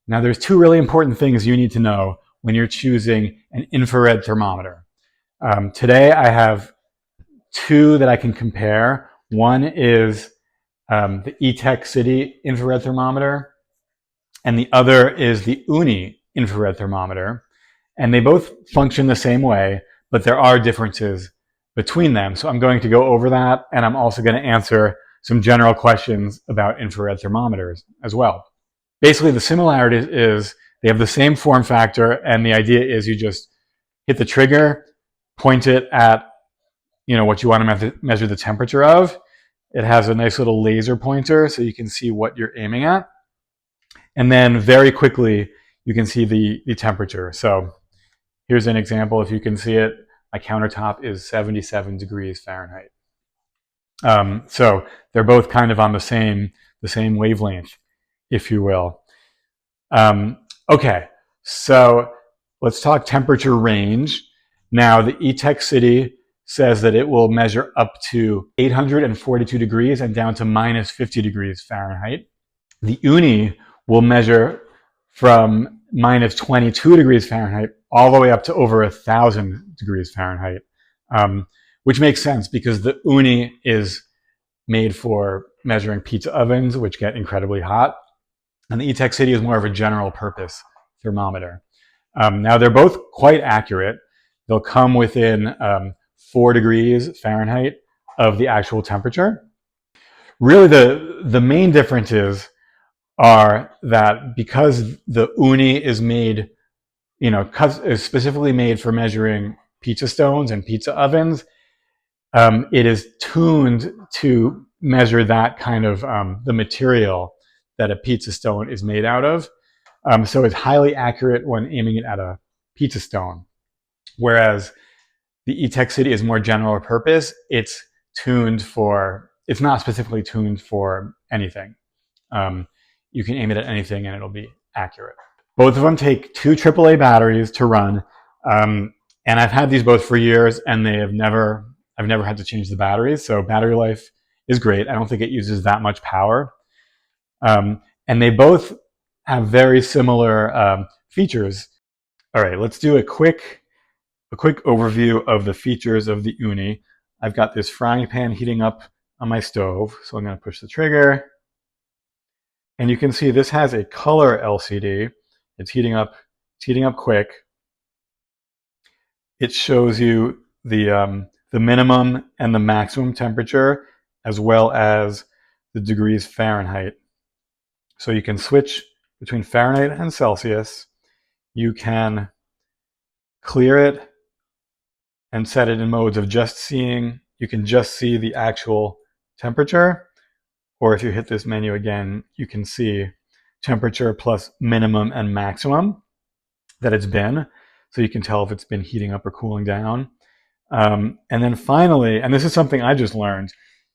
Now there's two really important things you need to know when you're choosing an infrared thermometer. Today I have two that I can compare. One is the Etekcity infrared thermometer, and the other is the Ooni infrared thermometer. And they both function the same way, but there are differences between them. So I'm going to go over that, and I'm also going to answer some general questions about infrared thermometers as well. Basically, the similarity is they have the same form factor, and the idea is you just hit the trigger, point it at what you want to measure the temperature of. It has a nice little laser pointer so you can see what you're aiming at. And then very quickly, you can see the temperature. So here's an example. If you can see it, my countertop is 77 degrees Fahrenheit. So they're both kind of on the same wavelength, if you will. Okay, so let's talk temperature range. Now, the Etekcity says that it will measure up to 842 degrees and down to minus 50 degrees Fahrenheit. The Ooni will measure from minus 22 degrees Fahrenheit all the way up to over 1,000 degrees Fahrenheit, which makes sense because the Ooni is made for measuring pizza ovens, which get incredibly hot. And the Etekcity is more of a general purpose thermometer. Now, they're both quite accurate. They'll come within 4 degrees Fahrenheit of the actual temperature. Really, the main differences are that because the Ooni is made, is specifically made for measuring pizza stones and pizza ovens, it is tuned to measure that kind of the material that a pizza stone is made out of. So it's highly accurate when aiming it at a pizza stone. Whereas the Etekcity is more general purpose. It's not specifically tuned for anything. You can aim it at anything and it'll be accurate. Both of them take 2 AAA batteries to run. And I've had these both for years, and I've never had to change the batteries. So battery life is great. I don't think it uses that much power. And they both have very similar features. All right, let's do a quick overview of the features of the Ooni. I've got this frying pan heating up on my stove, so I'm going to push the trigger. And you can see this has a color LCD. It's heating up quick. It shows you the minimum and the maximum temperature, as well as the degrees Fahrenheit. So you can switch between Fahrenheit and Celsius. You can clear it and set it in modes of you can just see the actual temperature. Or if you hit this menu again, you can see temperature plus minimum and maximum that it's been. So you can tell if it's been heating up or cooling down. And then finally, and this is something I just learned,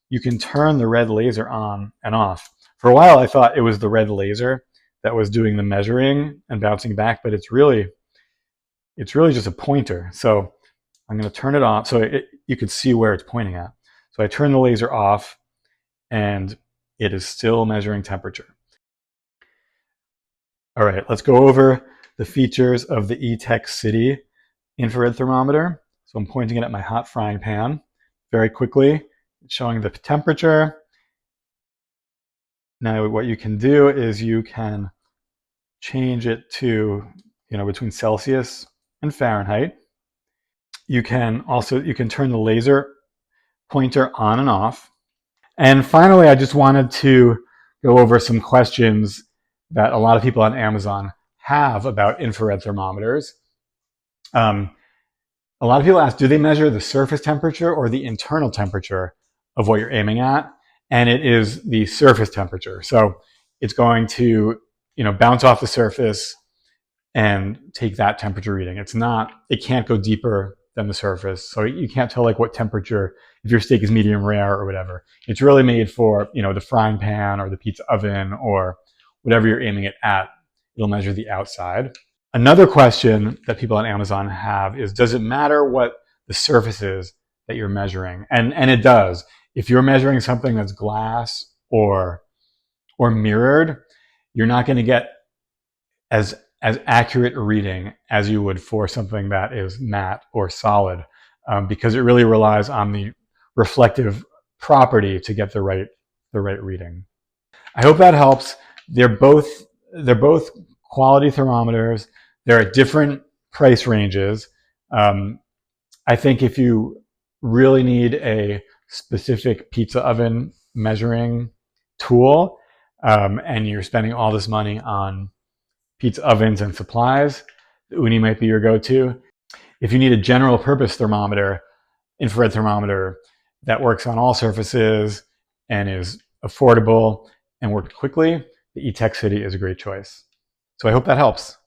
you can turn the red laser on and off. For a while, I thought it was the red laser that was doing the measuring and bouncing back, but it's really just a pointer. So I'm going to turn it off so you can see where it's pointing at. So I turn the laser off, and it is still measuring temperature. All right, let's go over the features of the Etekcity infrared thermometer. So I'm pointing it at my hot frying pan very quickly. It's showing the temperature. Now what you can do is you can change it to, between Celsius and Fahrenheit. You can turn the laser pointer on and off. And finally, I just wanted to go over some questions that a lot of people on Amazon have about infrared thermometers. A lot of people ask, do they measure the surface temperature or the internal temperature of what you're aiming at? And it is the surface temperature. So it's going to, bounce off the surface and take that temperature reading. It can't go deeper than the surface. So you can't tell what temperature, if your steak is medium rare or whatever. It's really made for, the frying pan or the pizza oven or whatever you're aiming it at. It'll measure the outside. Another question that people on Amazon have is, does it matter what the surface is that you're measuring? And it does. If you're measuring something that's glass or mirrored, you're not going to get as accurate a reading as you would for something that is matte or solid, because it really relies on the reflective property to get the right reading. I hope that helps. They're both quality thermometers. They're at different price ranges. I think if you really need a specific pizza oven measuring tool, and you're spending all this money on pizza ovens and supplies, the Ooni might be your go-to. If you need a general purpose thermometer, infrared thermometer that works on all surfaces and is affordable and works quickly, the Etekcity is a great choice. So I hope that helps.